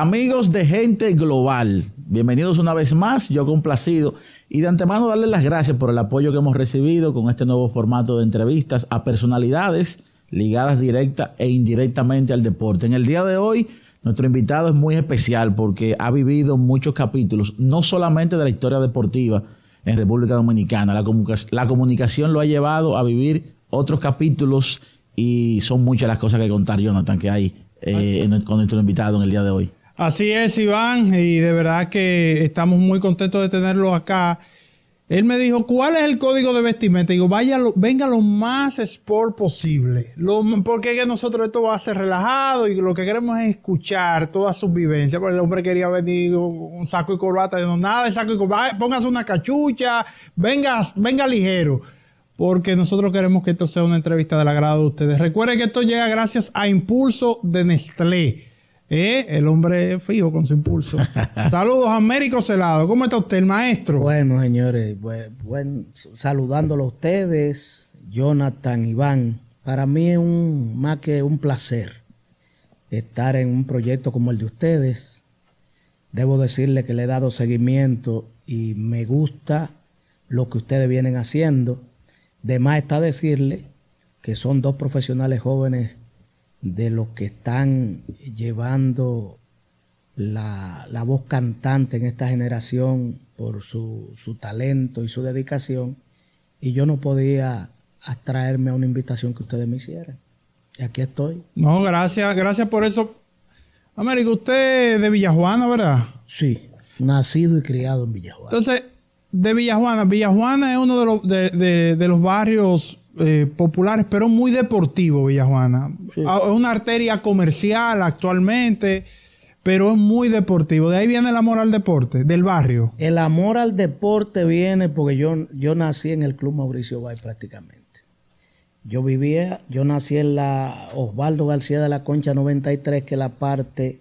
Amigos de Gente Global, bienvenidos una vez más, yo complacido y de antemano darles las gracias por el apoyo que hemos recibido con este nuevo formato de entrevistas a personalidades ligadas directa e indirectamente al deporte. En el día de hoy, nuestro invitado es muy especial porque ha vivido muchos capítulos, no solamente de la historia deportiva en República Dominicana, la comunicación lo ha llevado a vivir otros capítulos y son muchas las cosas que contar, Jonathan, que hay con nuestro invitado en el día de hoy. Así es, Iván, y de verdad que estamos muy contentos de tenerlo acá. Él me dijo, ¿cuál es el código de vestimenta? Digo, venga lo más sport posible. Porque es que nosotros esto va a ser relajado y lo que queremos es escuchar todas sus vivencias. Porque el hombre quería venir un saco y corbata. Digo, nada de saco y corbata, póngase una cachucha, venga ligero. Porque nosotros queremos que esto sea una entrevista del agrado de ustedes. Recuerden que esto llega gracias a Impulso de Nestlé. El hombre fijo con su impulso. Saludos, Américo Celado. ¿Cómo está usted, el maestro? Bueno, señores, saludándolo a ustedes, Jonathan, Iván. Para mí es más que un placer estar en un proyecto como el de ustedes. Debo decirle que le he dado seguimiento y me gusta lo que ustedes vienen haciendo. De más está decirle que son dos profesionales jóvenes de los que están llevando la voz cantante en esta generación por su talento y su dedicación, y yo no podía abstraerme a una invitación que ustedes me hicieran. Y aquí estoy. No, gracias por eso. Américo, usted es de Villajuana, ¿verdad? Sí, nacido y criado en Villajuana. Entonces, de Villajuana. Villajuana es uno de los barrios populares, pero muy deportivo, Villajuana. Sí. Es una arteria comercial actualmente, pero es muy deportivo. De ahí viene el amor al deporte, del barrio. El amor al deporte viene porque yo nací en el Club Mauricio Bay prácticamente. Yo nací en la Osvaldo García de la Concha 93, que la parte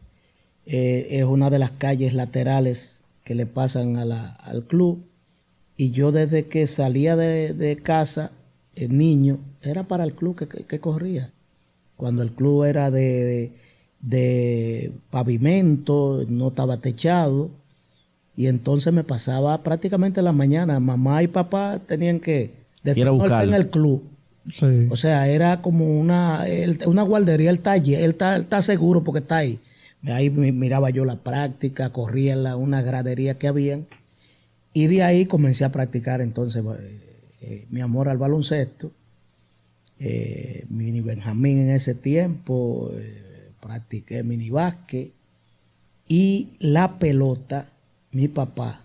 es una de las calles laterales que le pasan al club. Y yo desde que salía de casa, niño, era para el club que corría. Cuando el club era de pavimento, no estaba techado, y entonces me pasaba prácticamente la mañana. Mamá y papá tenían que buscar en el club. Sí. O sea, era como una guardería, él está seguro porque está ahí. Ahí miraba yo la práctica, corría en una gradería que habían, y de ahí comencé a practicar entonces mi amor al baloncesto, mini Benjamín en ese tiempo, practiqué mini básquet y la pelota. Mi papá,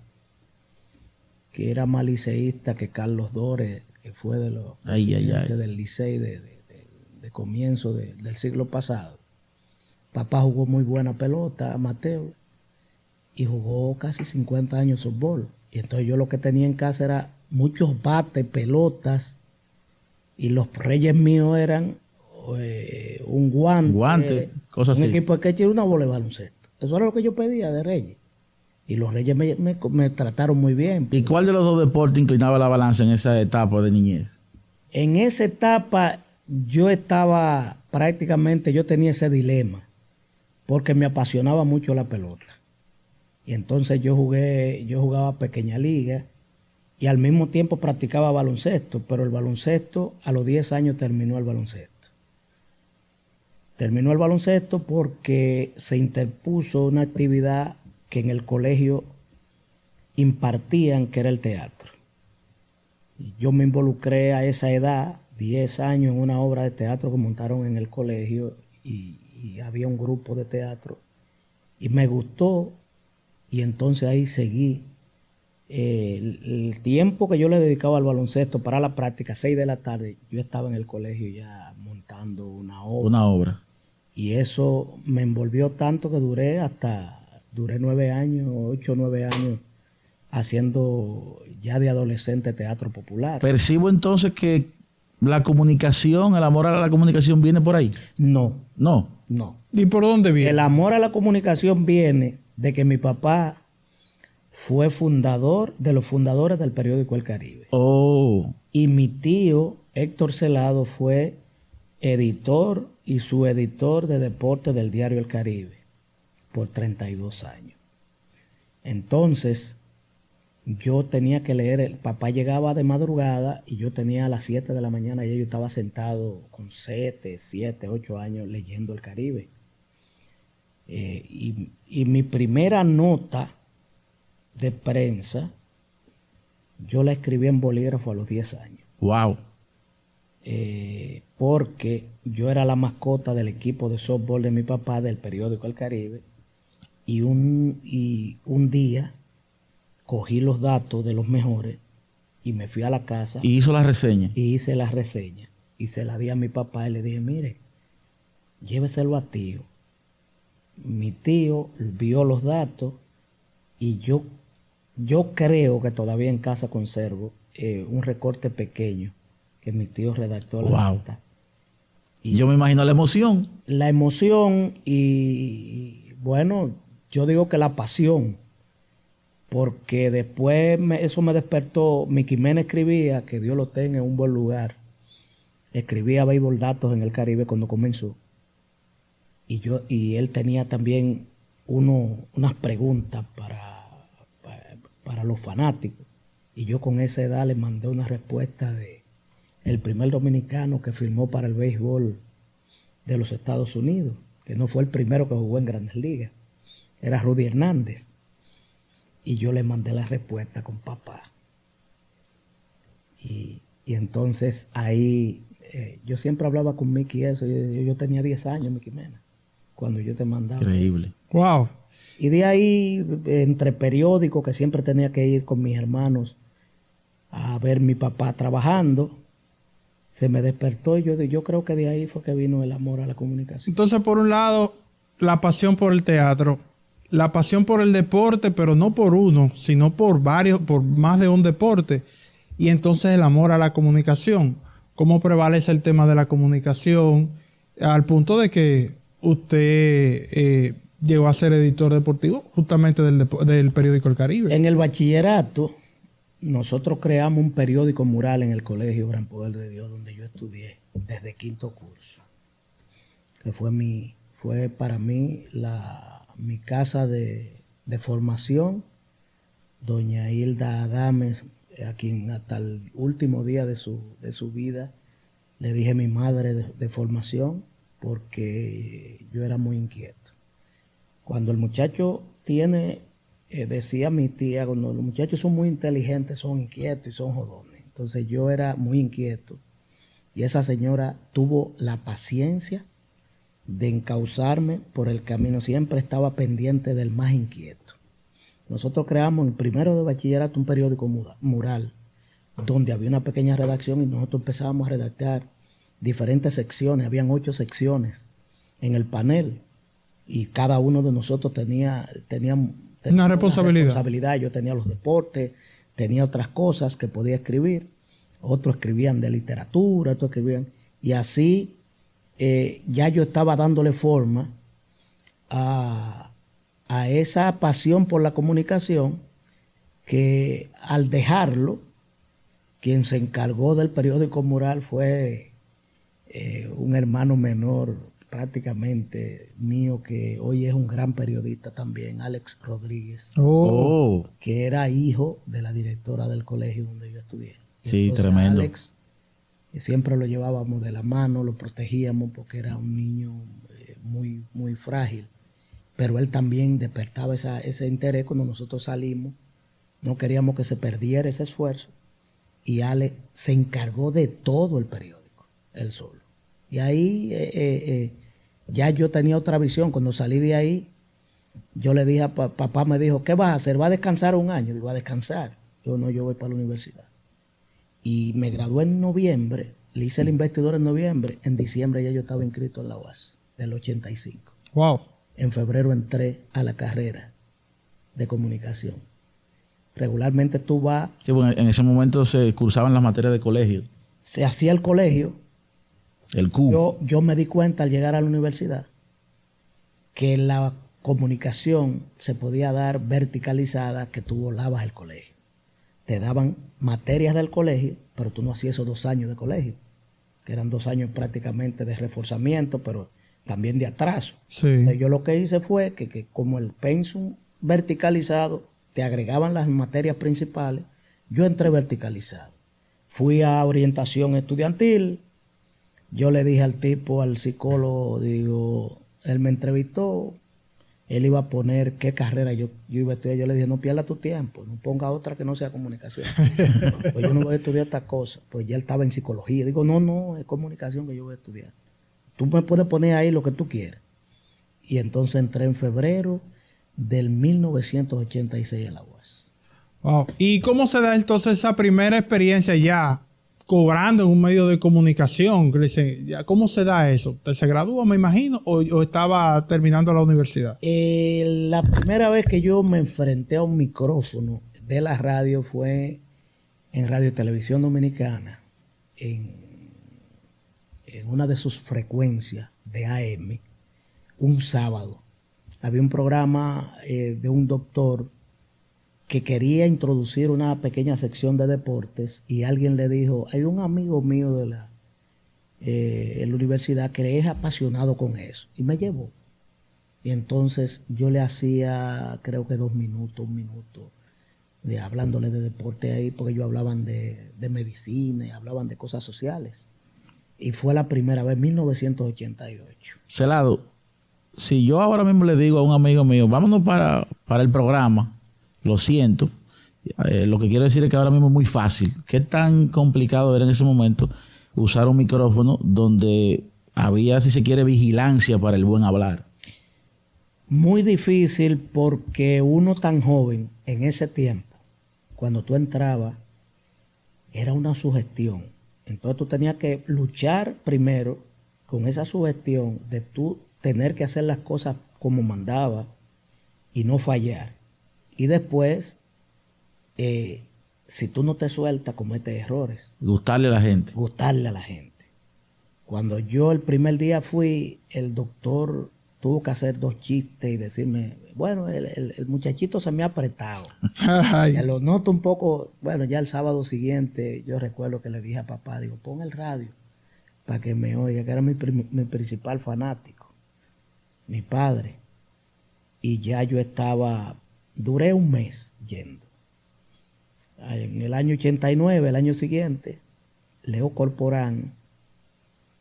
que era más liceísta que Carlos Dores, que fue de los del Licey de comienzo del siglo pasado. Papá jugó muy buena pelota, amateur, y jugó casi 50 años softball. Y entonces yo lo que tenía en casa era muchos bates, pelotas, y los reyes míos eran un guante, cosas así. Un equipo de catcher y una bola de baloncesto. Eso era lo que yo pedía de reyes. Y los reyes me trataron muy bien. ¿Y cuál de los dos deportes inclinaba la balanza en esa etapa de niñez? En esa etapa yo tenía ese dilema, porque me apasionaba mucho la pelota. Y entonces yo jugaba pequeña liga y al mismo tiempo practicaba baloncesto, pero el baloncesto a los 10 años terminó el baloncesto. Terminó el baloncesto porque se interpuso una actividad que en el colegio impartían, que era el teatro. Y yo me involucré a esa edad, 10 años, en una obra de teatro que montaron en el colegio y había un grupo de teatro y me gustó. Y entonces ahí seguí. El tiempo que yo le dedicaba al baloncesto para la práctica, 6 de la tarde, yo estaba en el colegio ya montando una obra. Y eso me envolvió tanto que duré 9 años, 8 o 9 años, haciendo ya de adolescente teatro popular. ¿Percibo entonces que la comunicación, el amor a la comunicación viene por ahí? No. ¿Y por dónde viene? El amor a la comunicación viene de que mi papá fue de los fundadores del periódico El Caribe. Oh. Y mi tío, Héctor Celado, fue editor y subeditor de deporte del diario El Caribe. por 32 años. Entonces, yo tenía que leer, el papá llegaba de madrugada y yo tenía a las 7 de la mañana y yo estaba sentado con 7, 8 años leyendo el Caribe. Y mi primera nota de prensa, yo la escribí en bolígrafo a los 10 años. Wow. Porque yo era la mascota del equipo de softball de mi papá del periódico El Caribe y un día cogí los datos de los mejores y me fui a la casa Y hizo la reseña. y hice las reseñas y se la di a mi papá y le dije, mire, lléveselo a tío. Mi tío vio los datos y yo creo que todavía en casa conservo un recorte pequeño que mi tío redactó la Wow. nota. Y yo me imagino la emoción. La emoción y bueno, yo digo que la pasión, porque después eso me despertó. Miki Mena escribía, que Dios lo tenga en un buen lugar, escribía Béisbol Datos en El Caribe cuando comenzó. Y él tenía también unas preguntas para los fanáticos. Y yo con esa edad le mandé una respuesta de el primer dominicano que firmó para el béisbol de los Estados Unidos, que no fue el primero que jugó en Grandes Ligas, era Rudy Hernández. Y yo le mandé la respuesta con papá. Y entonces ahí yo siempre hablaba con Miki eso. Yo tenía 10 años, Miki Mena, cuando yo te mandaba. Increíble. Wow. Y de ahí, entre periódicos, que siempre tenía que ir con mis hermanos a ver mi papá trabajando, se me despertó y yo creo que de ahí fue que vino el amor a la comunicación. Entonces, por un lado, la pasión por el teatro, la pasión por el deporte, pero no por uno, sino por varios, por más de un deporte. Y entonces el amor a la comunicación. ¿Cómo prevalece el tema de la comunicación al punto de que usted llegó a ser editor deportivo justamente del periódico El Caribe? En el bachillerato, nosotros creamos un periódico mural en el colegio Gran Poder de Dios, donde yo estudié desde quinto curso, que fue para mí mi casa de formación. Doña Hilda Adames, a quien hasta el último día de su vida le dije mi madre de formación, porque yo era muy inquieto. Cuando el muchacho decía mi tía, cuando los muchachos son muy inteligentes, son inquietos y son jodones. Entonces yo era muy inquieto y esa señora tuvo la paciencia de encauzarme por el camino. Siempre estaba pendiente del más inquieto. Nosotros creamos en el primero de bachillerato un periódico mural donde había una pequeña redacción y nosotros empezábamos a redactar diferentes secciones. Habían 8 secciones en el panel y cada uno de nosotros tenía una responsabilidad. Yo tenía los deportes, tenía otras cosas que podía escribir. Otros escribían de literatura, otros escribían. Y así ya yo estaba dándole forma a esa pasión por la comunicación, que al dejarlo, quien se encargó del periódico mural fue un hermano menor prácticamente mío, que hoy es un gran periodista también, Alex Rodríguez, Oh. que era hijo de la directora del colegio donde yo estudié. Y Sí, entonces tremendo. Alex, siempre lo llevábamos de la mano, lo protegíamos porque era un niño muy, muy frágil. Pero él también despertaba ese interés cuando nosotros salimos. No queríamos que se perdiera ese esfuerzo. Y Alex se encargó de todo el periódico, él solo. Y ahí ya yo tenía otra visión. Cuando salí de ahí, yo le dije a papá, me dijo, ¿qué vas a hacer? ¿Va a descansar un año? Digo, ¿a descansar? Yo no, yo voy para la universidad. Y me gradué en noviembre, le hice el investidor en noviembre, en diciembre ya yo estaba inscrito en la UAS del 85. Wow. En febrero entré a la carrera de comunicación. Regularmente tú vas, Sí, bueno, en ese momento se cursaban las materias de colegio. se hacía el colegio. El Q. Yo me di cuenta al llegar a la universidad que la comunicación se podía dar verticalizada, que tú volabas el colegio. Te daban materias del colegio, pero tú no hacías esos 2 años de colegio, que eran 2 años prácticamente de reforzamiento, pero también de atraso. Sí. Entonces, yo lo que hice fue que como el pensum verticalizado, te agregaban las materias principales, yo entré verticalizado. Fui a orientación estudiantil, yo le dije al tipo, al psicólogo, digo, él me entrevistó, él iba a poner qué carrera yo iba a estudiar. Yo le dije, no pierda tu tiempo, no ponga otra que no sea comunicación. Pues yo no voy a estudiar esta cosa. Pues ya él estaba en psicología. Digo, no, es comunicación que yo voy a estudiar. Tú me puedes poner ahí lo que tú quieras. Y entonces entré en febrero del 1986 a la UAS. Wow. ¿Y cómo se da entonces esa primera experiencia ya cobrando en un medio de comunicación? ¿Cómo se da eso? ¿Usted se gradúa, me imagino, o estaba terminando la universidad? La primera vez que yo me enfrenté a un micrófono de la radio fue en Radio y Televisión Dominicana, en una de sus frecuencias de AM, un sábado. Había un programa de un doctor que quería introducir una pequeña sección de deportes y alguien le dijo, hay un amigo mío de la universidad que es apasionado con eso, y me llevó. Y entonces yo le hacía creo que 2 minutos, 1 minuto, hablándole de deporte ahí, porque ellos hablaban de medicina y hablaban de cosas sociales. Y fue la primera vez, 1988. Celado, si yo ahora mismo le digo a un amigo mío, vámonos para el programa, lo siento, lo que quiero decir es que ahora mismo es muy fácil. ¿Qué tan complicado era en ese momento usar un micrófono donde había, si se quiere, vigilancia para el buen hablar? Muy difícil, porque uno tan joven en ese tiempo, cuando tú entrabas, era una sugestión. Entonces tú tenías que luchar primero con esa sugestión de tú tener que hacer las cosas como mandaba y no fallar. Y después, si tú no te sueltas, cometes errores. Gustarle a la gente. Gustarle a la gente. Cuando yo el primer día fui, el doctor tuvo que hacer 2 chistes y decirme, bueno, el muchachito se me ha apretado. Ya lo noto un poco. Bueno, ya el sábado siguiente yo recuerdo que le dije a papá, digo, pon el radio para que me oiga, que era mi principal fanático, mi padre. Y ya yo duré 1 mes yendo. En el año 89, el año siguiente, Leo Corporán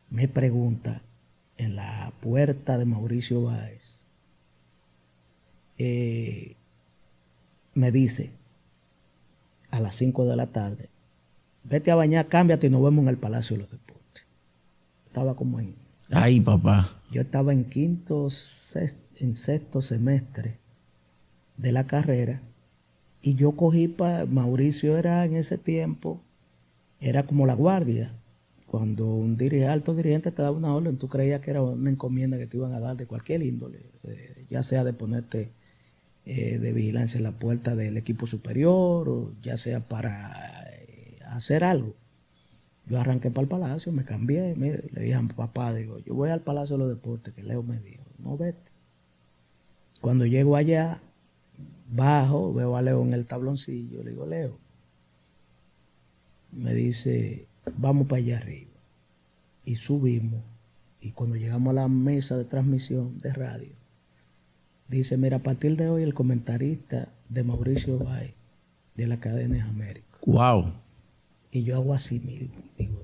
me pregunta en la puerta de Mauricio Báez, me dice a las 5 de la tarde, vete a bañar, cámbiate y nos vemos en el Palacio de los Deportes. Estaba como Ay, papá. Yo estaba en sexto semestre de la carrera y yo cogí Mauricio era en ese tiempo, era como la guardia. Cuando un alto dirigente te daba una orden, tú creías que era una encomienda que te iban a dar de cualquier índole, ya sea de ponerte de vigilancia en la puerta del equipo superior, o ya sea para hacer algo. Yo arranqué para el palacio, me cambié, le dije a mi papá, digo, yo voy al Palacio de los Deportes, que Leo me dijo, no, vete. Cuando llego allá, bajo, veo a Leo en el tabloncillo, le digo, Leo, me dice, vamos para allá arriba. Y subimos, y cuando llegamos a la mesa de transmisión de radio, dice, mira, a partir de hoy el comentarista de Mauricio Báez, de la cadena América. Wow. Y yo hago así, digo,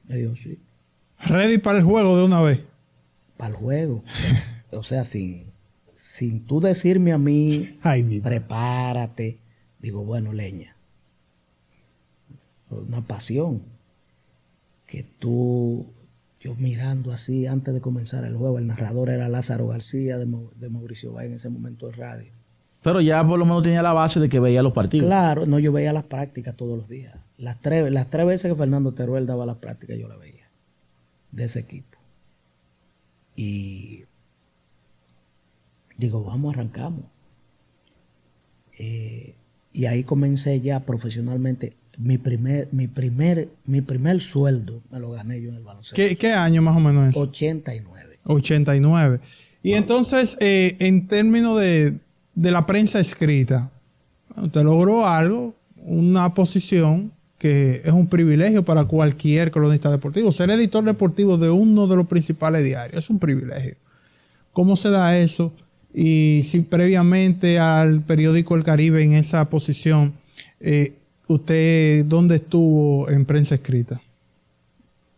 me dijo, sí. Ready para el juego de una vez. Para el juego. O sea, sin tú decirme a mí, Ay, prepárate. Digo, bueno, leña. Una pasión. Que yo mirando así, antes de comenzar el juego, el narrador era Lázaro García de Mauricio Báez en ese momento de radio. Pero ya por lo menos tenía la base de que veía los partidos. Claro, no, yo veía las prácticas todos los días. Las tres veces que Fernando Teruel daba las prácticas, yo la veía. De ese equipo. Y digo, vamos, arrancamos. Y ahí comencé ya profesionalmente. Mi primer sueldo me lo gané yo en el baloncesto. ¿Qué año más o menos es? 89. 89. Y entonces, en términos de la prensa escrita, usted logró algo, una posición que es un privilegio para cualquier cronista deportivo. Ser editor deportivo de uno de los principales diarios es un privilegio. ¿Cómo se da eso? Y si previamente al periódico El Caribe en esa posición, ¿usted dónde estuvo en prensa escrita?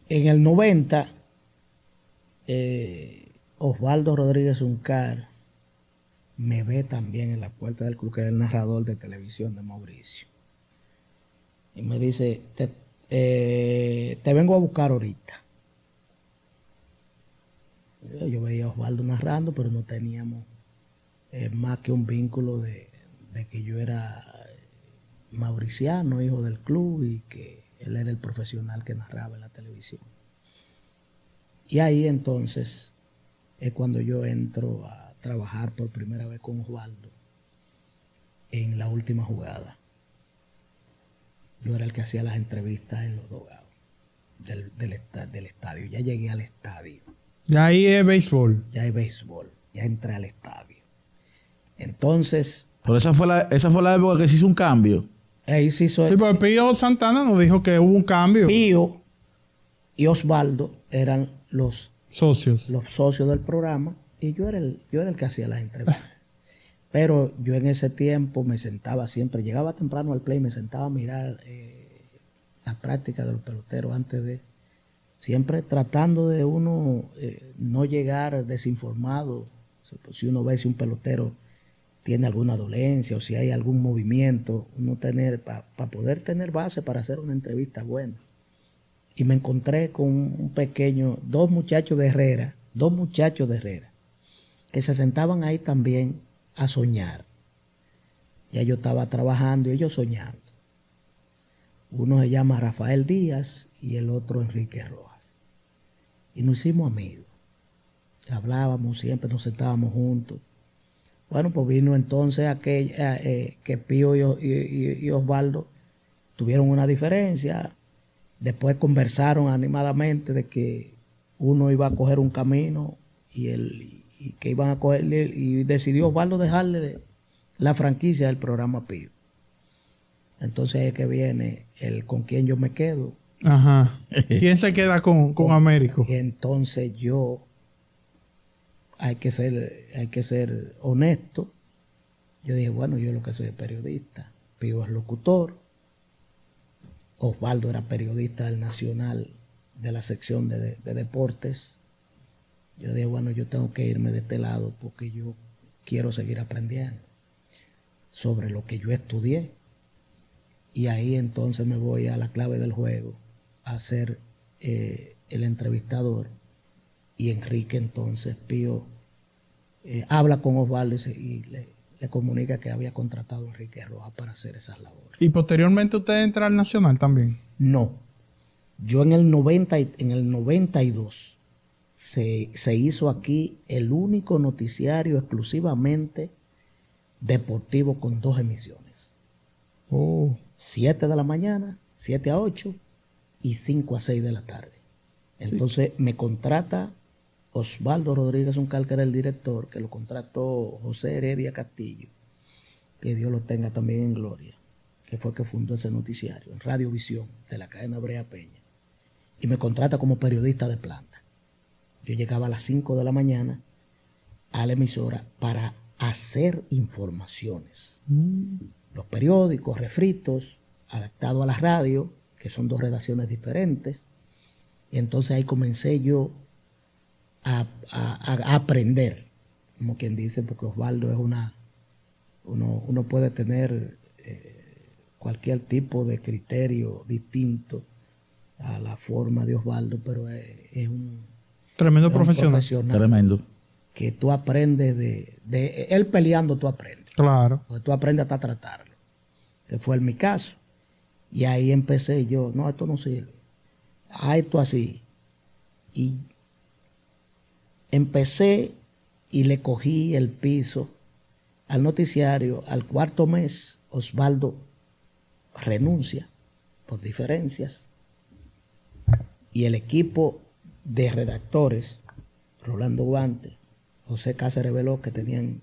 En el 90, Osvaldo Rodríguez Uncar me ve también en la puerta del club, que era el narrador de televisión de Mauricio. Y me dice, te vengo a buscar ahorita. Yo veía a Osvaldo narrando, pero no teníamos más que un vínculo de que yo era mauriciano, hijo del club, y que él era el profesional que narraba en la televisión. Y ahí entonces es cuando yo entro a trabajar por primera vez con Osvaldo en La Última Jugada. Yo era el que hacía las entrevistas en los dogados del estadio. Ya llegué al estadio. Ya ahí es béisbol. Ya hay béisbol. Ya entré al estadio. Entonces... Pero esa fue la época que se hizo un cambio. Ahí sí soy... Sí, pues Pío Santana nos dijo que hubo un cambio. Pío y Osvaldo eran los Socios. del programa y yo era el que hacía las entrevistas. Pero yo en ese tiempo me sentaba siempre, llegaba temprano al play, me sentaba a mirar la práctica de los peloteros antes de, siempre tratando de uno no llegar desinformado. O sea, pues, si uno ve si un pelotero tiene alguna dolencia o si hay algún movimiento, uno tener, para poder tener base para hacer una entrevista buena. Y me encontré con un pequeño, dos muchachos de Herrera, que se sentaban ahí también a soñar. Ya yo estaba trabajando y ellos soñando. Uno se llama Rafael Díaz y el otro Enrique Rojas. Y nos hicimos amigos. Hablábamos siempre, nos sentábamos juntos. Bueno, pues vino entonces que Pío y Osvaldo tuvieron una diferencia. Después conversaron animadamente de que uno iba a coger un camino y que iban a cogerle, y decidió Osvaldo dejarle la franquicia del programa Pío. Entonces es que viene el con quien yo me quedo. Ajá. ¿Quién se queda con Américo? Y entonces yo hay que ser honesto. Yo dije, bueno, yo lo que soy es periodista, Pío es locutor, Osvaldo era periodista del Nacional de la sección de deportes. Yo dije, bueno, yo tengo que irme de este lado porque yo quiero seguir aprendiendo sobre lo que yo estudié. Y ahí entonces me voy a la clave del juego a ser el entrevistador. Y Enrique entonces, Pío, habla con Osvaldo y le comunica que había contratado a Enrique Rojas para hacer esas labores. ¿Y posteriormente usted entra al Nacional también? No. Yo en el 92 se hizo aquí el único noticiario exclusivamente deportivo con 2 emisiones. 7 de la mañana, 7 a 8 y 5 a 6 de la tarde. Entonces me contrata Osvaldo Rodríguez Uncar, que era el director, que lo contrató José Heredia Castillo, que Dios lo tenga también en gloria, que fue que fundó ese noticiario en Radiovisión de la cadena Brea Peña, y me contrata como periodista de planta. Yo llegaba a las 5 de la mañana a la emisora para hacer informaciones. Los periódicos, refritos, adaptados a la radio, que son 2 redacciones diferentes. Y entonces ahí comencé yo a aprender, como quien dice, porque Osvaldo es uno puede tener cualquier tipo de criterio distinto a la forma de Osvaldo, pero es un tremendo profesional. Tremendo. Que tú aprendes de él peleando, tú aprendes. Claro. Porque tú aprendes hasta tratarlo, que fue en mi caso. Y ahí empecé yo, no, esto no sirve. Esto así. Y empecé y le cogí el piso al noticiario. Al 4º mes, Osvaldo renuncia por diferencias. Y el equipo de redactores, Rolando Guante, José Cáceres Veloz, que tenían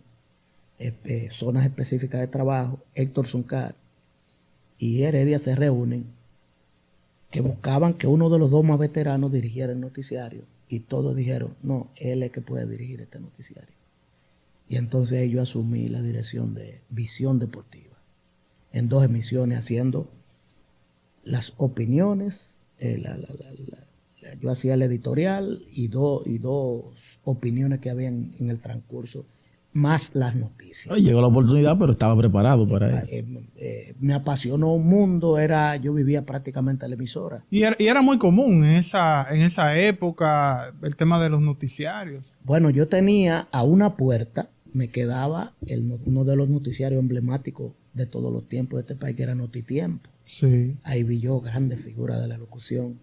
zonas específicas de trabajo, Héctor Zuncar y Heredia, se reúnen que buscaban que uno de los dos más veteranos dirigiera el noticiario. Y todos dijeron, no, él es que puede dirigir este noticiario. Y entonces yo asumí la dirección de Visión Deportiva, en 2 emisiones, haciendo las opiniones, yo hacía el editorial y dos opiniones que había en el transcurso, más las noticias. Llegó la oportunidad, pero estaba preparado para eso. Me apasionó un mundo, yo vivía prácticamente a la emisora. Y era muy común en esa época el tema de los noticiarios. Bueno, yo tenía a una puerta, me quedaba uno de los noticiarios emblemáticos de todos los tiempos de este país, que era Notitiempo. Sí. Ahí vi yo grandes figuras de la locución.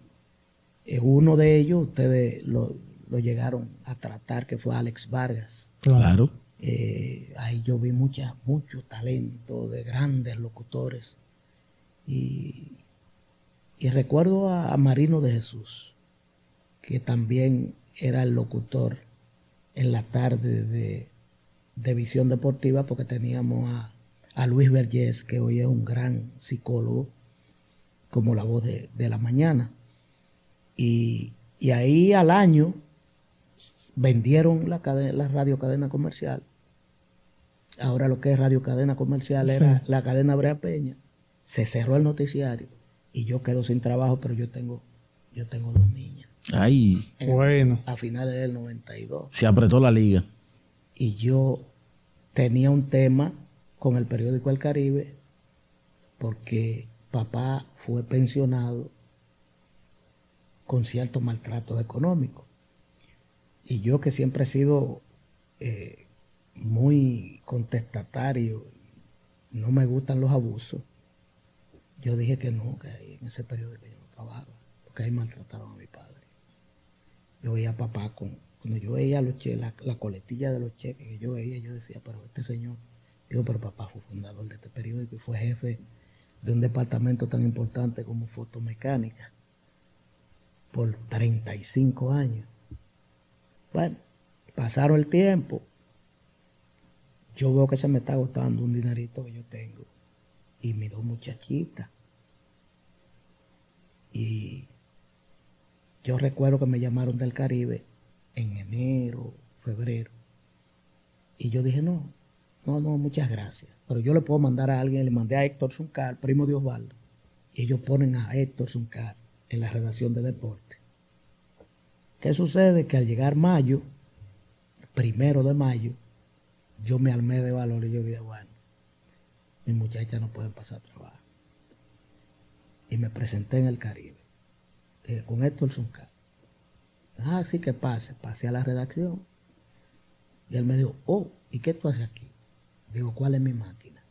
Uno de ellos, ustedes lo llegaron a tratar, que fue Alex Vargas. Claro. Ahí yo vi mucho talento de grandes locutores. Y recuerdo a Marino de Jesús, que también era el locutor en la tarde de Visión Deportiva, porque teníamos a Luis Vergés, que hoy es un gran psicólogo, como La Voz de la Mañana. Y ahí al año vendieron la radio cadena comercial. Ahora lo que es radio cadena comercial era la cadena Brea Peña. Se cerró el noticiario y yo quedo sin trabajo, pero yo tengo 2 niñas. Ay, Bueno. A finales del 92. se apretó la liga. Y yo tenía un tema con el periódico El Caribe, porque papá fue pensionado con cierto maltrato económico. Y yo, que siempre he sido muy contestatario, no me gustan los abusos, yo dije que no, que ahí en ese periódico yo no trabajaba, porque ahí maltrataron a mi padre. Yo veía a papá cuando yo veía los la coletilla de los cheques que yo veía, yo decía, pero este señor, pero papá fue fundador de este periódico y fue jefe de un departamento tan importante como fotomecánica por 35 años. Bueno, pasaron el tiempo, yo veo que se me está agotando un dinerito que yo tengo y mis 2 muchachitas. Y yo recuerdo que me llamaron del Caribe en enero, febrero, y yo dije, no, muchas gracias, pero yo le puedo mandar a alguien. Le mandé a Héctor Zuncar, primo de Osvaldo, y ellos ponen a Héctor Zuncar en la redacción de deporte. ¿Qué sucede? Que al llegar mayo, 1 de mayo, yo me armé de valor y yo dije, bueno, mis muchachas no pueden pasar trabajo. Y me presenté en el Caribe con Héctor Zuncar. Sí, que pasé a la redacción. Y él me dijo, ¿y qué tú haces aquí? Digo, ¿cuál es mi máquina?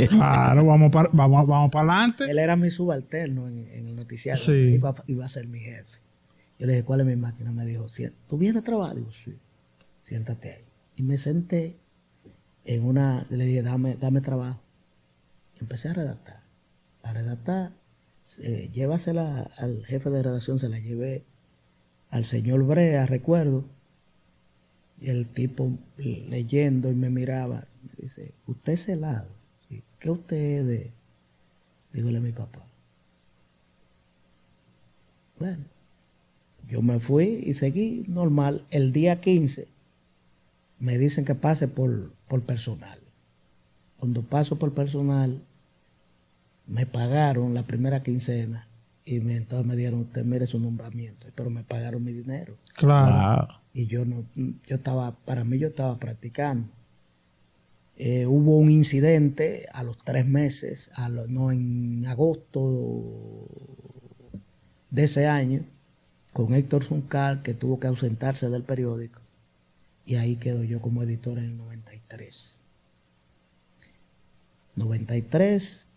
Claro, vamos para adelante. Él era mi subalterno en el noticiario. Sí. Iba a ser mi jefe. Yo le dije, ¿cuál es mi máquina? Me dijo, ¿tú vienes a trabajar? Digo, sí, siéntate ahí. Y me senté le dije, dame trabajo. Y empecé a redactar. Llévasela al jefe de redacción, se la llevé al señor Brea, recuerdo. Y el tipo, leyendo y me miraba, me dice, ¿usted es helado? ¿Sí? ¿Qué usted es de? Dígole a mi papá. Bueno, yo me fui y seguí normal. El día 15 me dicen que pase por personal. Cuando paso por personal, me pagaron la primera quincena y entonces me dieron, usted mire su nombramiento, pero me pagaron mi dinero. Claro. Wow. Y yo estaba practicando. Hubo un incidente a los 3 meses, en agosto de ese año, con Héctor Zuncar, que tuvo que ausentarse del periódico, y ahí quedo yo como editor en el 93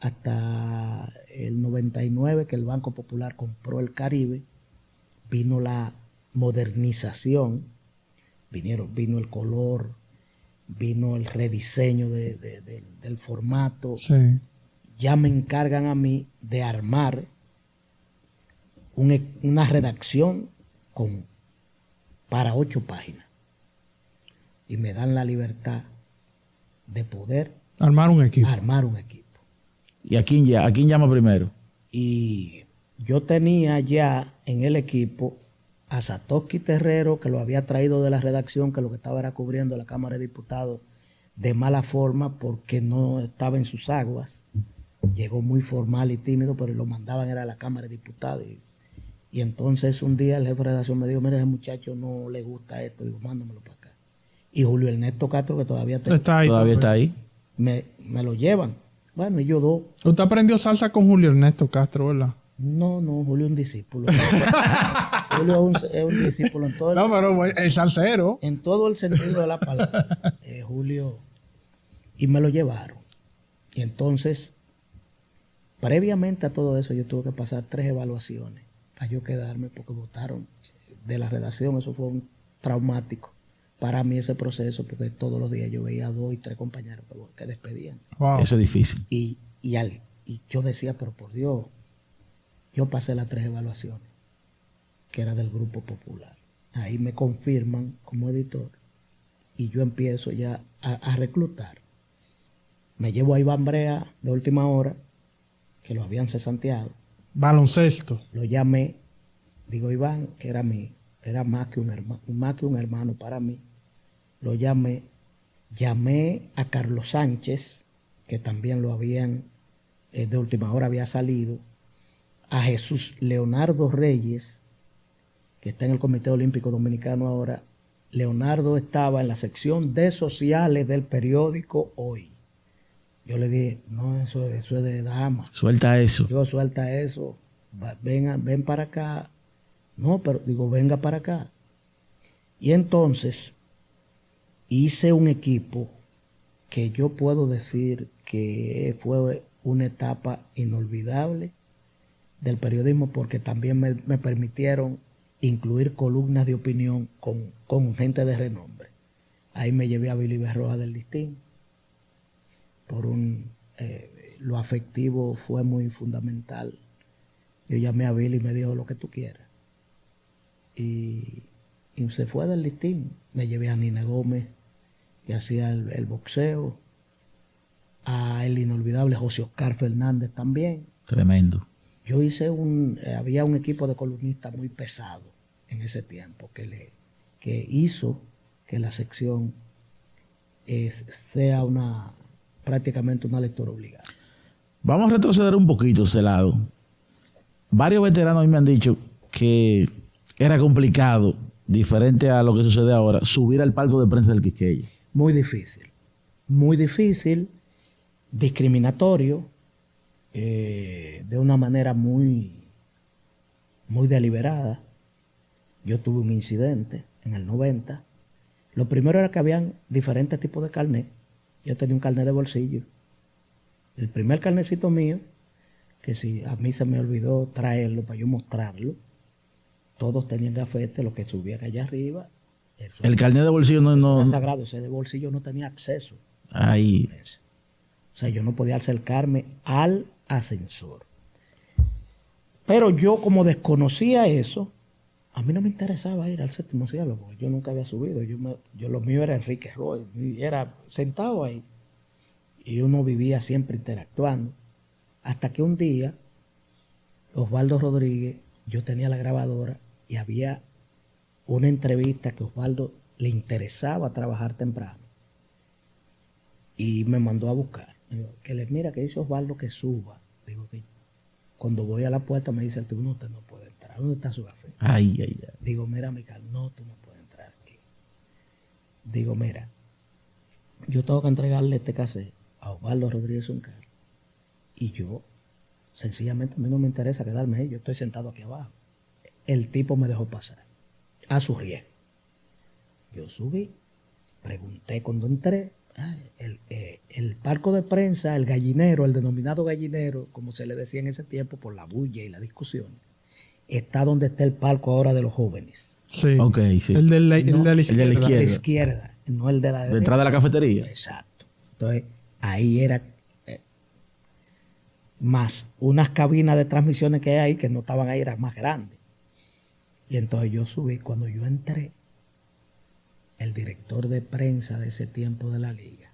hasta el 99, que el Banco Popular compró el Caribe. Vino la modernización, vino el color, vino el rediseño del formato. Sí. Ya me encargan a mí de armar una redacción para 8 páginas. Y me dan la libertad de poder Armar un equipo. armar un equipo. ¿Y a quién llama primero? Y yo tenía ya en el equipo a Satoshi Terrero, que lo había traído de la redacción, que lo que estaba era cubriendo la Cámara de Diputados de mala forma porque no estaba en sus aguas. Llegó muy formal y tímido, pero lo mandaban era a la Cámara de Diputados. Y entonces un día el jefe de redacción me dijo, mira, ese muchacho no le gusta esto. Digo, mándamelo para acá. Y Julio Ernesto Castro, que todavía Todavía está ahí. me lo llevan. Bueno, y yo dos. Usted aprendió salsa con Julio Ernesto Castro, ¿verdad? No, Julio es un discípulo. Julio es un discípulo en todo pero el salsero. en todo el sentido de la palabra. Julio. Y me lo llevaron. Y entonces, previamente a todo eso, yo tuve que pasar 3 evaluaciones para yo quedarme porque votaron de la redacción. Eso fue un traumático para mí ese proceso, porque todos los días yo veía a 2 y 3 compañeros que despedían. Wow. Eso es difícil. Y yo decía, pero por Dios, yo pasé las 3 evaluaciones, que era del Grupo Popular. Ahí me confirman como editor y yo empiezo ya a reclutar. Me llevo a Iván Brea de última hora, que lo habían cesanteado. Baloncesto. Lo llamé, digo, Iván, que era más que un hermano para mí. Lo llamé a Carlos Sánchez, que también lo habían, de última hora había salido, a Jesús Leonardo Reyes, que está en el Comité Olímpico Dominicano ahora. Leonardo estaba en la sección de sociales del periódico Hoy. Yo le dije, no, eso es de dama. Suelta eso. Yo, suelta eso. Ven para acá. No, pero digo, venga para acá. Y entonces hice un equipo que yo puedo decir que fue una etapa inolvidable del periodismo, porque también me permitieron incluir columnas de opinión con gente de renombre. Ahí me llevé a Billy Berroa del Listín. Lo afectivo fue muy fundamental. Yo llamé a Billy y me dijo lo que tú quieras. Y se fue del Listín. Me llevé a Nina Gómez, que hacía el boxeo, a el inolvidable José Oscar Fernández también. Tremendo. Yo hice había un equipo de columnistas muy pesado en ese tiempo que hizo que la sección sea prácticamente una lectura obligada. Vamos a retroceder un poquito ese lado. Varios veteranos a mí me han dicho que era complicado, diferente a lo que sucede ahora, subir al palco de prensa del Quisqueya. Muy difícil, discriminatorio, de una manera muy, muy deliberada. Yo tuve un incidente en el 90. Lo primero era que habían diferentes tipos de carnet. Yo tenía un carnet de bolsillo. El primer carnecito mío, que si a mí se me olvidó traerlo para yo mostrarlo, todos tenían gafete, los que subían allá arriba. El carnet de bolsillo no era sagrado, ese de bolsillo no tenía acceso. Ahí. O sea, yo no podía acercarme al ascensor. Pero yo, como desconocía eso, a mí no me interesaba ir al séptimo cielo, porque yo nunca había subido. Yo lo mío era Enrique Roy, era sentado ahí. Y uno vivía siempre interactuando. Hasta que un día, Osvaldo Rodríguez, yo tenía la grabadora y había una entrevista que Osvaldo le interesaba trabajar temprano. Y me mandó a buscar. Me dijo, mira, que dice Osvaldo que suba. Digo, que cuando voy a la puerta me dice el tipo, no, usted no puede entrar. ¿Dónde está su café? Ay. Digo, mira, Mical, no, tú no puedes entrar aquí. Digo, mira, yo tengo que entregarle este cassette a Osvaldo Rodríguez Zuncar. Y yo, sencillamente, a mí no me interesa quedarme ahí. Yo estoy sentado aquí abajo. El tipo me dejó pasar a su riesgo. Yo subí, pregunté cuando entré. El palco de prensa, el gallinero, el denominado gallinero, como se le decía en ese tiempo por la bulla y la discusión, está donde está el palco ahora de los jóvenes. Sí. Okay, sí. El de la izquierda. El de la izquierda. De la izquierda, no el de la derecha. Detrás de la cafetería. Exacto. Entonces, ahí era más unas cabinas de transmisiones que hay que no estaban ahí, eran más grandes. Y entonces yo subí. Cuando yo entré, el director de prensa de ese tiempo de la liga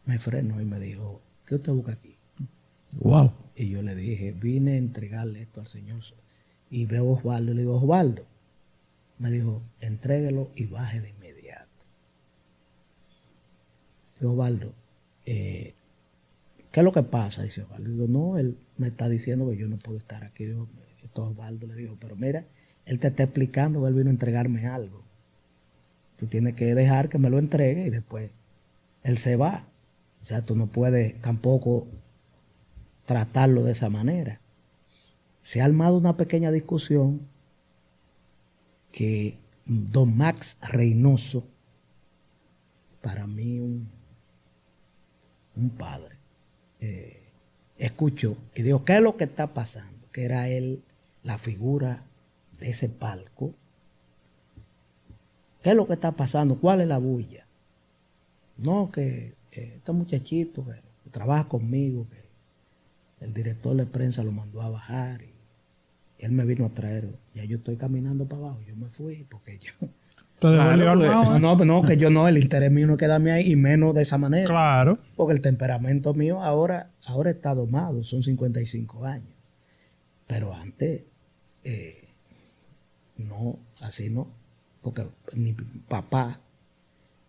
me frenó y me dijo, ¿qué usted busca aquí? Wow. Y yo le dije, vine a entregarle esto al Señor. Y veo a Osvaldo y le digo, Osvaldo, me dijo, entréguelo y baje de inmediato. Digo, Osvaldo, ¿qué es lo que pasa? Dice Osvaldo. Digo, no, él me está diciendo que yo no puedo estar aquí. Digo, esto Osvaldo le dijo, pero mira, él te está explicando que él vino a entregarme algo. Tú tienes que dejar que me lo entregue y después él se va. O sea, tú no puedes tampoco tratarlo de esa manera. Se ha armado una pequeña discusión que don Max Reynoso, para mí un padre, escuchó y dijo, ¿qué es lo que está pasando? Que era él la figura de ese palco. ¿Qué es lo que está pasando? ¿Cuál es la bulla? No, que este muchachito que trabaja conmigo, que el director de prensa lo mandó a bajar y él me vino a traer. Ya yo estoy caminando para abajo. Yo me fui porque yo... No, que yo no, el interés mío no es quedarme ahí y menos de esa manera. Claro. Porque el temperamento mío ahora está domado, son 55 años. Pero antes, no, así no. Porque mi papá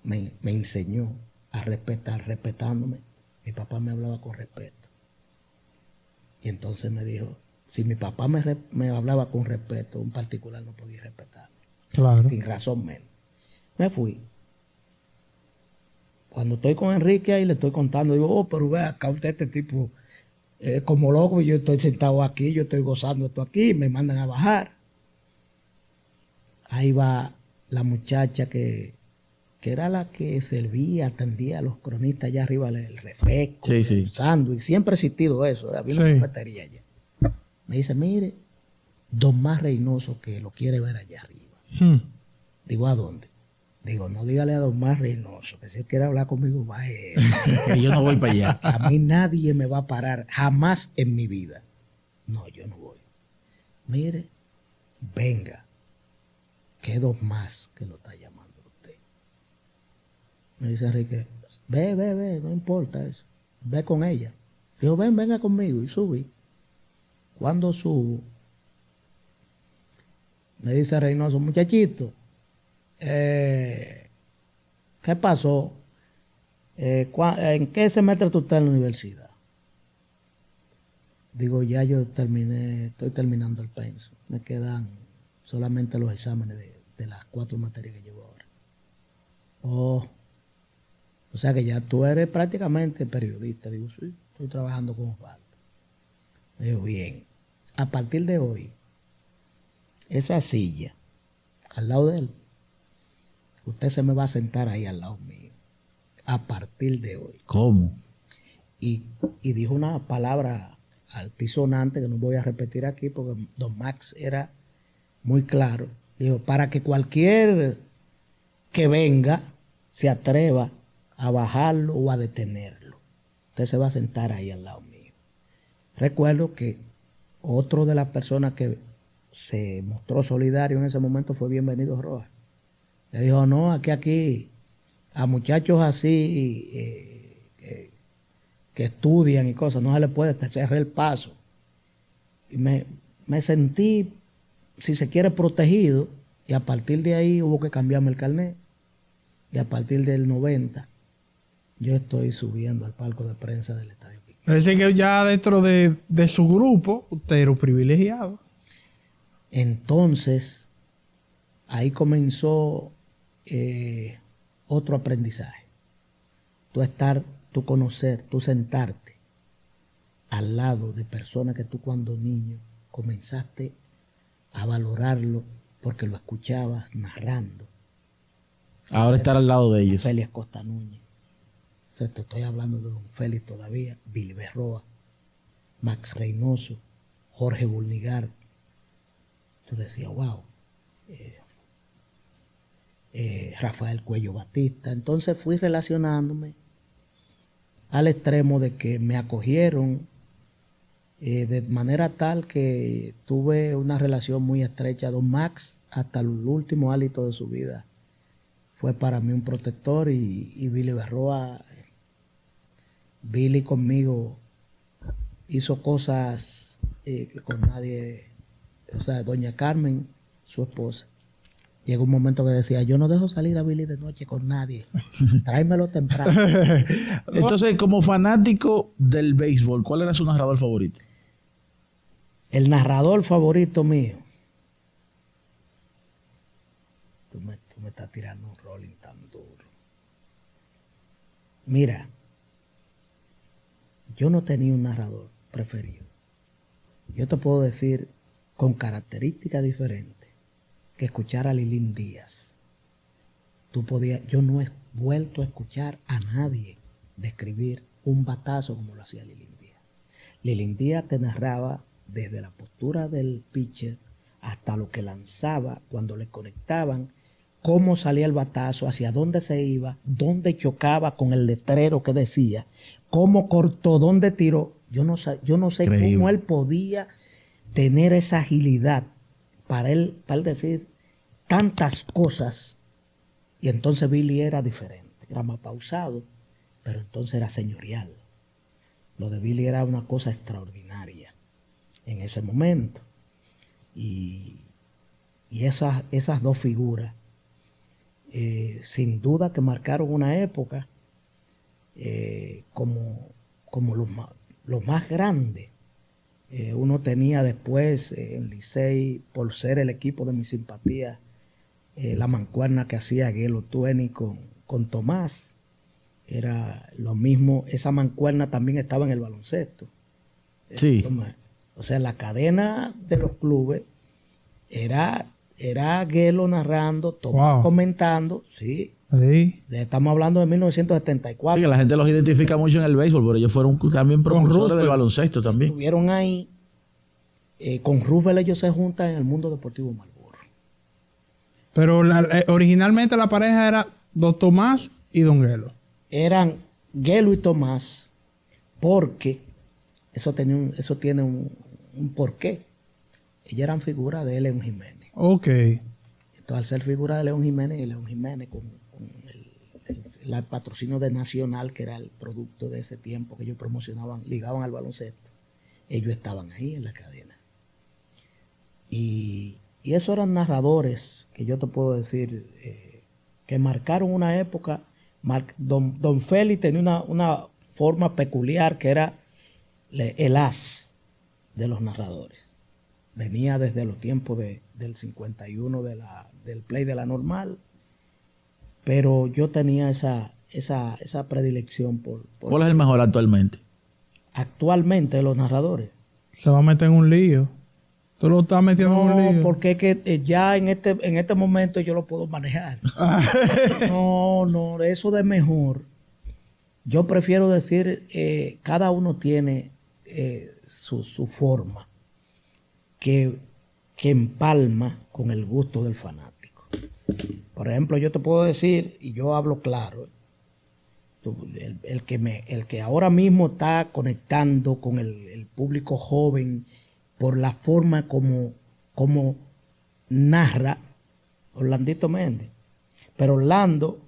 me enseñó a respetar, respetándome. Mi papá me hablaba con respeto. Y entonces me dijo, si mi papá me hablaba con respeto, un particular no podía respetarme. Claro. Sin razón menos. Me fui. Cuando estoy con Enrique ahí le estoy contando, digo, oh, pero ve acá usted este tipo como loco, yo estoy sentado aquí, yo estoy gozando esto aquí, me mandan a bajar. Ahí va la muchacha que era la que servía, atendía a los cronistas allá arriba, el refresco, el sándwich, siempre ha existido eso, había una cafetería allá. Me dice, mire, don Más Reynoso que lo quiere ver allá arriba. Digo, ¿a dónde? Digo, no dígale a don Más Reynoso, que si él quiere hablar conmigo, va a él. Que yo no voy para allá. A mí nadie me va a parar, jamás en mi vida. No, yo no voy. Mire, venga, que don Más que lo está llamando a usted. Me dice Enrique, ve, no importa eso. Ve con ella. Digo, venga conmigo. Y subí. Cuando subo, me dice Reynoso, muchachito, ¿qué pasó? ¿En qué semestre tú estás en la universidad? Digo, ya yo estoy terminando el pensum. Me quedan solamente los exámenes de las 4 materias que llevo ahora. Oh, o sea que ya tú eres prácticamente periodista. Digo, sí, estoy trabajando con Osvaldo. Me digo, bien, a partir de hoy, esa silla, al lado de él, usted se me va a sentar ahí al lado mío. A partir de hoy. ¿Cómo? Y dijo una palabra altisonante que no voy a repetir aquí porque don Max era muy claro. Dijo, para que cualquier que venga se atreva a bajarlo o a detenerlo. Usted se va a sentar ahí al lado mío. Recuerdo que otro de las personas que se mostró solidario en ese momento fue Bienvenido Rojas. Le dijo, no, aquí a muchachos así que estudian y cosas, no se les puede cerrar el paso. Y me sentí, si se quiere, protegido, y a partir de ahí hubo que cambiarme el carnet. Y a partir del 90, yo estoy subiendo al palco de prensa del Estadio Piquet. Es decir, que ya dentro de su grupo, usted era un privilegiado. Entonces, ahí comenzó otro aprendizaje. Tú conocer, tú sentarte al lado de personas que tú cuando niño comenzaste a valorarlo porque lo escuchabas narrando. Ahora estar al lado de ellos. Félix Costa Núñez. O sea, te estoy hablando de don Félix todavía, Billy Berroa, Max Reynoso, Jorge Bulnigar. Tú decías, wow. Rafael Cuello Batista. Entonces fui relacionándome al extremo de que me acogieron de manera tal que tuve una relación muy estrecha. Don Max, hasta el último hálito de su vida, fue para mí un protector y Billy Berroa, Billy conmigo hizo cosas que con nadie, o sea, doña Carmen, su esposa, llegó un momento que decía, yo no dejo salir a Billy de noche con nadie, tráemelo temprano. Entonces, como fanático del béisbol, ¿cuál era su narrador favorito? El narrador favorito mío. Tú me estás tirando un rolling tan duro. Mira, yo no tenía un narrador preferido. Yo te puedo decir con características diferentes que escuchar a Lilín Díaz. Yo no he vuelto a escuchar a nadie describir un batazo como lo hacía Lilín Díaz. Lilín Díaz te narraba desde la postura del pitcher hasta lo que lanzaba cuando le conectaban, cómo salía el batazo, hacia dónde se iba, dónde chocaba con el letrero que decía, cómo cortó, dónde tiró. Yo no sé Increíble. cómo él podía tener esa agilidad para él decir tantas cosas. Y entonces Billy era diferente, era más pausado, pero entonces era señorial. Lo de Billy era una cosa extraordinaria en ese momento. Y esas dos figuras, sin duda que marcaron una época como los más grandes. Uno tenía después en Licey, por ser el equipo de mi simpatía, la mancuerna que hacía Gelo Tueni con Tomás, que era lo mismo. Esa mancuerna también estaba en el baloncesto. Sí. O sea, la cadena de los clubes era Gelo narrando, Tomás comentando, sí. Sí. Estamos hablando de 1974. Sí, que la gente los identifica mucho en el béisbol, pero ellos fueron también propulsores del baloncesto también. Estuvieron ahí. Con Roosevelt ellos se juntan en el Mundo Deportivo Marlboro. Pero originalmente la pareja era Don Tomás y Don Gelo. Eran Gelo y Tomás, porque eso tiene un porqué. Ellos eran figuras de León Jiménez. Ok. Entonces, al ser figura de León Jiménez, y León Jiménez con el patrocinio de Nacional, que era el producto de ese tiempo que ellos promocionaban, ligaban al baloncesto, ellos estaban ahí en la cadena. Y esos eran narradores que yo te puedo decir que marcaron una época. Don Félix tenía una forma peculiar que era el as de los narradores. Venía desde los tiempos del 51 del play de la normal, pero yo tenía esa predilección por ¿Cuál es el mejor actualmente? Actualmente los narradores. Se va a meter en un lío. Tú lo estás metiendo en un lío. No, porque es que ya en este momento yo lo puedo manejar. No, eso de mejor. Yo prefiero decir, cada uno tiene su forma que empalma con el gusto del fanático. Por ejemplo, yo te puedo decir, y yo hablo claro, el que ahora mismo está conectando con el público joven por la forma como narra Orlandito Méndez. Pero Orlando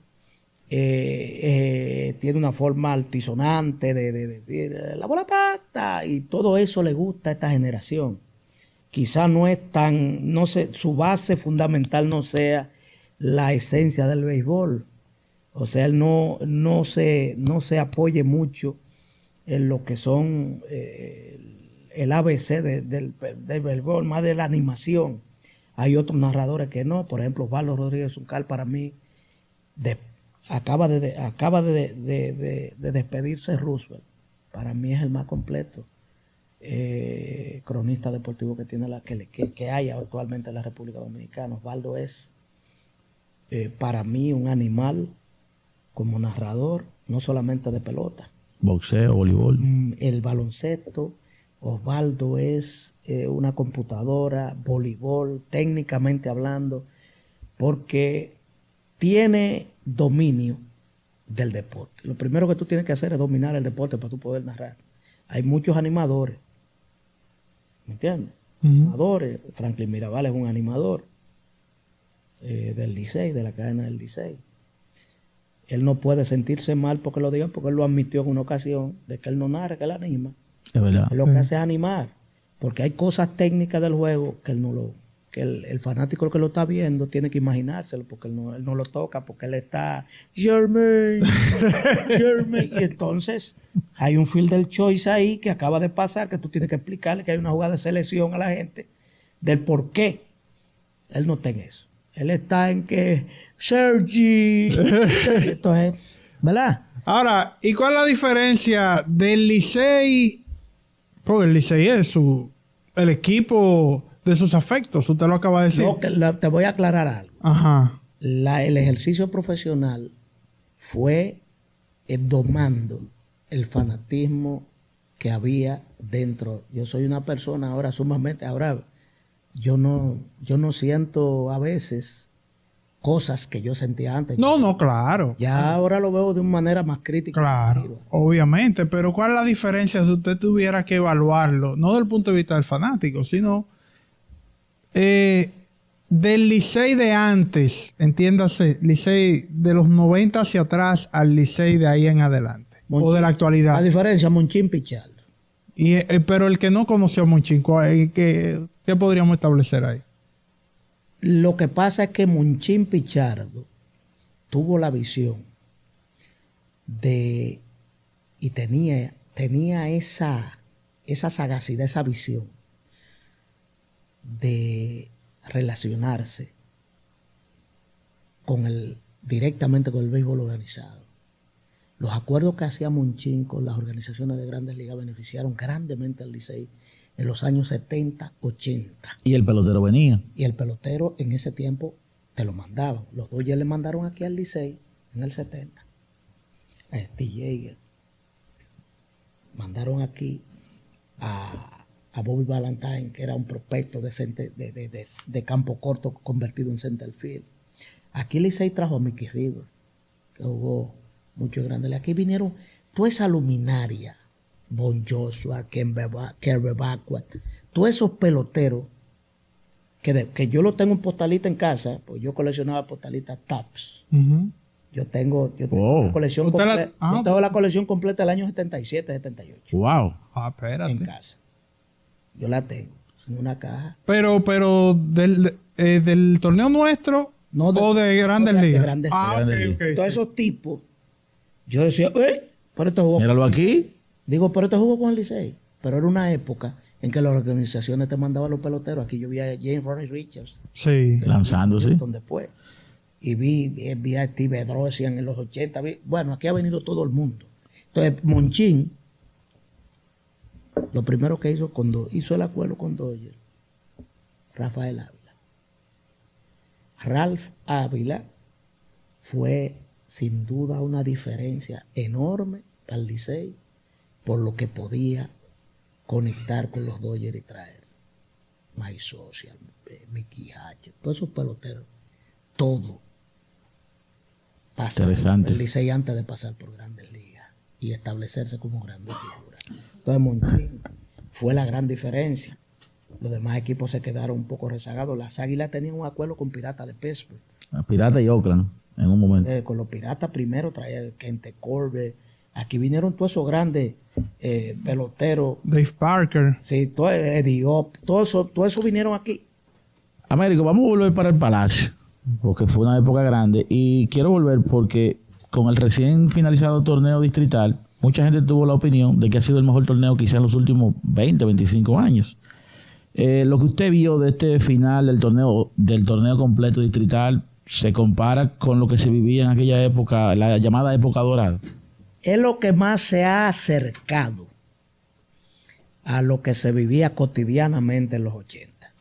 tiene una forma altisonante de decir la bola pata, y todo eso le gusta a esta generación. Quizá no es tan, no sé, su base fundamental no sea la esencia del béisbol. O sea, él no se apoye mucho en lo que son el ABC del béisbol, más de la animación. Hay otros narradores que no. Por ejemplo, Osvaldo Rodríguez Zuncal, para mí, acaba de despedirse Roosevelt. Para mí es el más completo cronista deportivo que tiene que hay actualmente en la República Dominicana. Osvaldo es para mí un animal como narrador, no solamente de pelota. Boxeo, voleibol. El baloncesto. Osvaldo es una computadora, voleibol, técnicamente hablando, porque tiene dominio del deporte. Lo primero que tú tienes que hacer es dominar el deporte para tú poder narrar. Hay muchos animadores, ¿me entiendes? Animadores. Franklin Mirabal es un animador del Licey, de la cadena del Licey. Él no puede sentirse mal porque lo digan, porque él lo admitió en una ocasión de que él no narra, que él anima. Es verdad. Él lo que hace es animar, porque hay cosas técnicas del juego que él no lo, que el fanático que lo está viendo tiene que imaginárselo, porque él no lo toca, porque él está Jermaine, Jermaine. Y entonces hay un fielder choice ahí que acaba de pasar, que tú tienes que explicarle que hay una jugada de selección a la gente del por qué. Él no está en eso. Él está en que Sergi. Entonces, ¿verdad? Ahora, ¿y cuál es la diferencia del Licey? Porque el Licey es el equipo de sus afectos, usted lo acaba de decir. No, te voy a aclarar algo. Ajá. El ejercicio profesional fue domando el fanatismo que había dentro. Yo soy una persona ahora sumamente, ahora yo no siento a veces cosas que yo sentía antes. No, claro. Ya ahora lo veo de una manera más crítica. Claro, obviamente, pero ¿cuál es la diferencia si usted tuviera que evaluarlo? No del punto de vista del fanático, sino del Licey de antes, entiéndase, Licey de los 90 hacia atrás al Licey de ahí en adelante, o de la actualidad. La diferencia, Monchín Pichardo. Pero el que no conoció a Monchín, ¿qué podríamos establecer ahí? Lo que pasa es que Monchín Pichardo tuvo la visión y tenía esa sagacidad, esa visión de relacionarse directamente con el béisbol organizado. Los acuerdos que hacía Monchín con las organizaciones de Grandes Ligas beneficiaron grandemente al Licey en los años 70, 80. Y el pelotero venía. Y el pelotero en ese tiempo te lo mandaban. Los Dodgers le mandaron aquí al Licey en el 70. A Steve Jaeger. Mandaron aquí a Bobby Valentine, que era un prospecto de campo corto convertido en center field. Aquí Licey trajo a Mickey River, que jugó muchos grandes. Aquí vinieron toda esa luminaria. Bon Joshua, Kerry Backward, todos esos peloteros que yo lo tengo en postalita en casa, pues yo coleccionaba postalitas Tops. Uh-huh. Yo tengo la colección completa. Yo tengo la colección completa del año 77, 78. Wow. Espérate. En casa. Yo la tengo en una caja. Pero del torneo nuestro o de Grandes Ligas. De Grandes Ligas. Okay. Todos esos tipos. Yo decía, pero este jugó. Míralo aquí. Digo, pero este jugó con el Licey. Pero era una época en que las organizaciones te mandaban los peloteros. Aquí yo vi a James Ronnie Richards. Sí. Lanzándose. Después. Y vi a Steve Drosian en los 80. Bueno, aquí ha venido todo el mundo. Entonces, Monchín, lo primero que hizo cuando hizo el acuerdo con Dodgers, Rafael Ávila. Ralph Ávila fue sin duda una diferencia enorme para el Licey por lo que podía conectar con los Dodgers y traer Mike Social, Mickey Hatcher, todos esos peloteros, todo pasa el Licey antes de pasar por Grandes Ligas y establecerse como grandes figuras. Entonces Monchín fue la gran diferencia. Los demás equipos se quedaron un poco rezagados. Las Águilas tenían un acuerdo con Piratas de Pittsburgh. Pirata y Oakland en un momento. Con los Piratas primero traía Kente Corbett. Aquí vinieron todos esos grandes peloteros. Dave Parker. Sí, todo Eddie Opp, todo eso vinieron aquí. Américo, vamos a volver para el Palacio, porque fue una época grande. Y quiero volver porque con el recién finalizado torneo distrital, mucha gente tuvo la opinión de que ha sido el mejor torneo quizá en los últimos 20, 25 años. Lo que usted vio de este final del torneo completo distrital, ¿se compara con lo que se vivía en aquella época, la llamada época dorada? Es lo que más se ha acercado a lo que se vivía cotidianamente en los 80.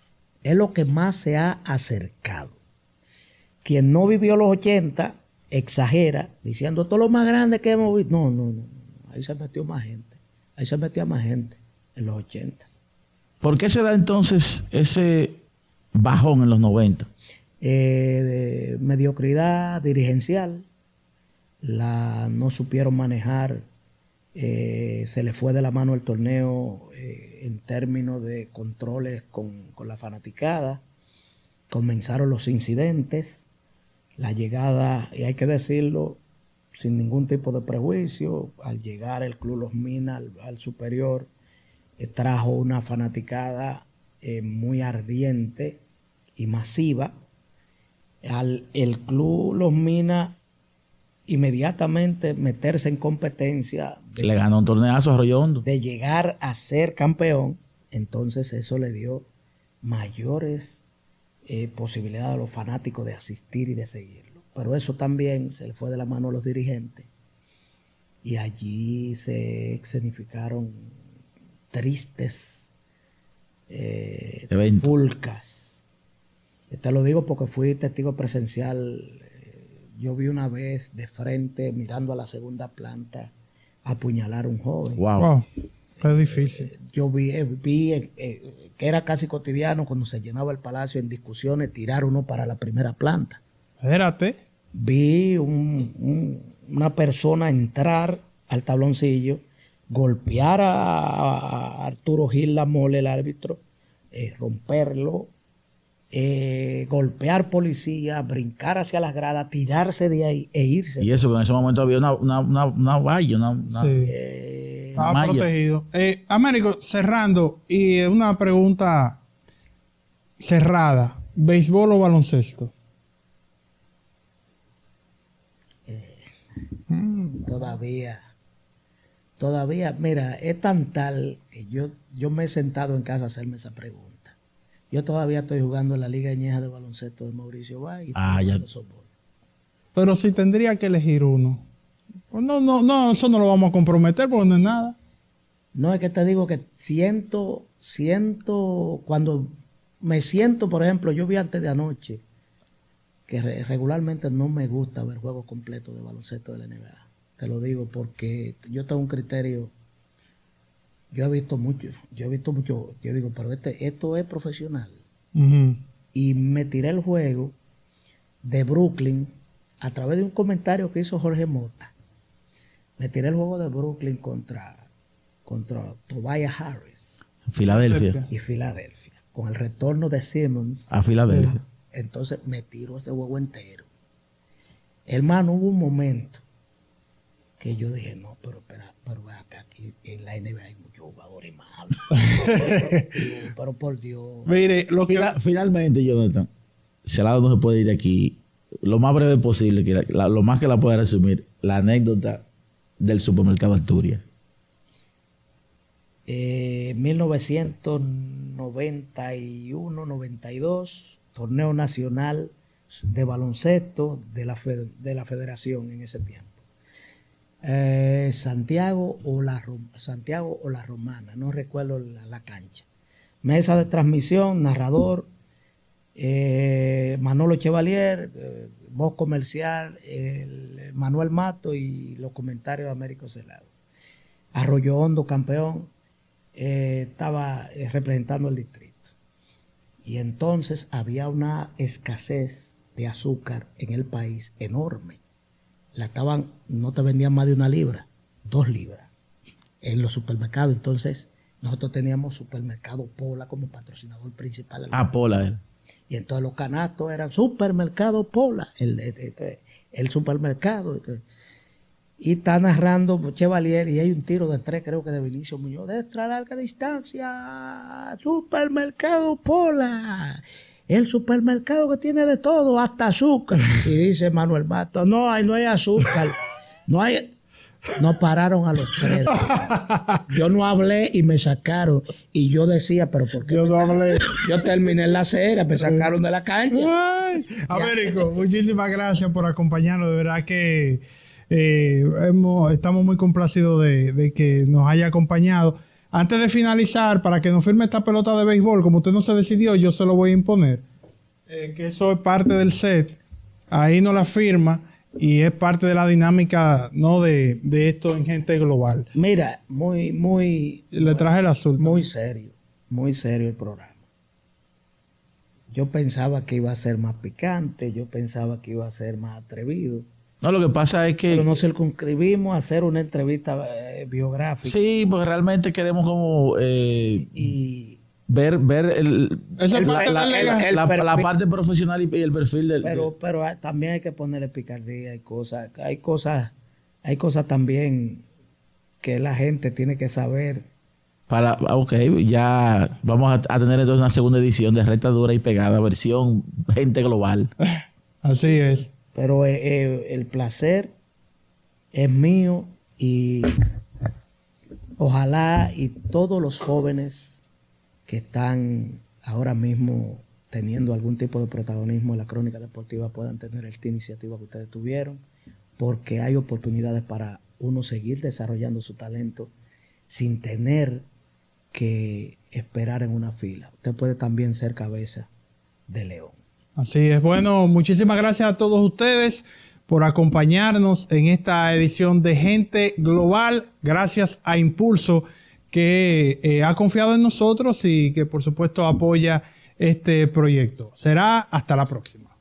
Es lo que más se ha acercado. Quien no vivió los 80 exagera diciendo esto es lo más grande que hemos visto. No. Ahí se metió más gente. Ahí se metía más gente en los 80. ¿Por qué se da entonces ese bajón en los 90? De mediocridad dirigencial. No supieron manejar, se le fue de la mano el torneo en términos de controles con la fanaticada. Comenzaron los incidentes, la llegada, y hay que decirlo sin ningún tipo de prejuicio, al llegar el club Los Minas al superior, trajo una fanaticada muy ardiente y masiva. El club Los Minas inmediatamente meterse en competencia Le ganó un torneazo a Arroyo Hondo. de llegar a ser campeón. Entonces eso le dio mayores posibilidades a los fanáticos de asistir y de seguirlo. Pero eso también se le fue de la mano a los dirigentes. Y allí se escenificaron tristes Evento. fulcas. Te lo digo porque fui testigo presencial. Yo vi una vez de frente, mirando a la segunda planta, apuñalar a un joven. Wow. Wow, es difícil. Yo vi que era casi cotidiano cuando se llenaba el palacio en discusiones, tirar uno para la primera planta. Espérate. Vi una persona entrar al tabloncillo, golpear a Arturo Gil Lamole, el árbitro, romperlo, golpear policía, brincar hacia las gradas, tirarse de ahí e irse. Y eso que en ese momento había una valla, Sí. Estaba malla. protegido. Américo, cerrando, y una pregunta cerrada. ¿Béisbol o baloncesto? Todavía, mira, es tan tal que yo me he sentado en casa a hacerme esa pregunta. Yo todavía estoy jugando en la Liga Añeja de Baloncesto de Mauricio Bay y estoy jugando softball. Pero si tendría que elegir uno. Pues no, eso no lo vamos a comprometer porque no es nada. No, es que te digo que cuando me siento, por ejemplo, yo vi antes de anoche que regularmente no me gusta ver juegos completos de baloncesto de la NBA. Te lo digo porque yo tengo un criterio. Yo he visto mucho. Yo digo, pero esto es profesional. Ujú. Y me tiré el juego de Brooklyn a través de un comentario que hizo Jorge Mota. Me tiré el juego de Brooklyn contra Tobias Harris Filadelfia. y Filadelfia, con el retorno de Simmons. A Filadelfia. Entonces me tiro ese juego entero. Hermano, hubo un momento que yo dije, no, pero espera, pero ve acá, aquí en la NBA hay muchos jugadores malos. Pero por Dios. Mire, lo que... Finalmente, Jonathan, Celado no se puede ir de aquí lo más breve posible, lo más que la pueda resumir, la anécdota del supermercado Asturias. 1991-92, torneo nacional de baloncesto de la federación en ese tiempo. Santiago o la Romana, no recuerdo la cancha. Mesa de transmisión, narrador, Manolo Chevalier, voz comercial, Manuel Mato y los comentarios de Américo Celado. Arroyo Hondo, campeón, estaba representando el distrito. Y entonces había una escasez de azúcar en el país enorme. No te vendían más de 1 libra, 2 libras en los supermercados. Entonces nosotros teníamos Supermercado Pola como patrocinador principal. Pola. Y entonces los canastos eran Supermercado Pola, el supermercado. Y está narrando Chevalier y hay un tiro de 3, creo que de Vinicio Muñoz, de extra larga distancia, Supermercado Pola, el supermercado que tiene de todo, hasta azúcar. Y dice Manuel Mato, no hay azúcar, no pararon a los 3. Yo no hablé y me sacaron. Y yo decía, pero ¿por qué? Yo no hablé. Yo terminé en la acera, me sacaron de la cancha. Ay, Américo, muchísimas gracias por acompañarnos. De verdad que estamos muy complacidos de que nos haya acompañado. Antes de finalizar, para que nos firme esta pelota de béisbol, como usted no se decidió, yo se lo voy a imponer. Que eso es parte del set. Ahí no la firma. Y es parte de la dinámica, ¿no? de esto en Gente Global. Mira, muy Le traje el azul. muy serio el programa. Yo pensaba que iba a ser más picante, yo pensaba que iba a ser más atrevido. No, lo que pasa es que... Pero nos circunscribimos a hacer una entrevista biográfica. Sí, porque realmente queremos como... y ver la perfil. parte profesional y el perfil del... Pero también hay que ponerle picardía, hay cosas también que la gente tiene que saber Ok, ya vamos a tener entonces una segunda edición de Recta Dura y Pegada, versión gente global. Así es. Pero el placer es mío y ojalá y todos los jóvenes que están ahora mismo teniendo algún tipo de protagonismo en la crónica deportiva puedan tener esta iniciativa que ustedes tuvieron, porque hay oportunidades para uno seguir desarrollando su talento sin tener que esperar en una fila. Usted puede también ser cabeza de león. Así es. Bueno, muchísimas gracias a todos ustedes por acompañarnos en esta edición de Gente Global. Gracias a Impulso, que ha confiado en nosotros y que por supuesto apoya este proyecto. Será hasta la próxima.